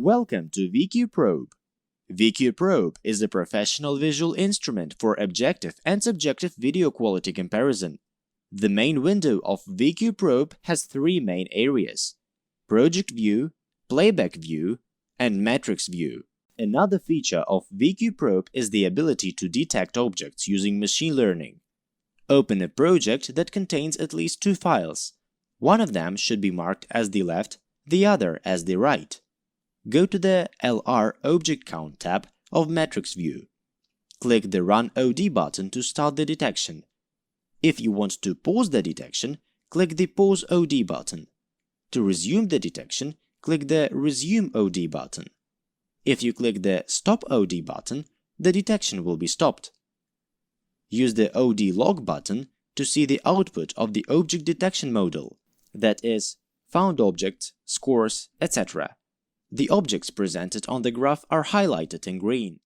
Welcome to VQ-Probe. VQ-Probe is a professional visual instrument for objective and subjective video quality comparison. The main window of VQ-Probe has three main areas: Project View, Playback View, and Matrix View. Another feature of VQ-Probe is the ability to detect objects using machine learning. Open a project that contains at least two files. One of them should be marked as the left, the other as the right. Go to the LR Object Count tab of Matrix View. Click the Run OD button to start the detection. If you want to pause the detection, click the Pause OD button. To resume the detection, click the Resume OD button. If you click the Stop OD button, the detection will be stopped. Use the OD Log button to see the output of the object detection model, that is, found objects, scores, etc. The objects presented on the graph are highlighted in green.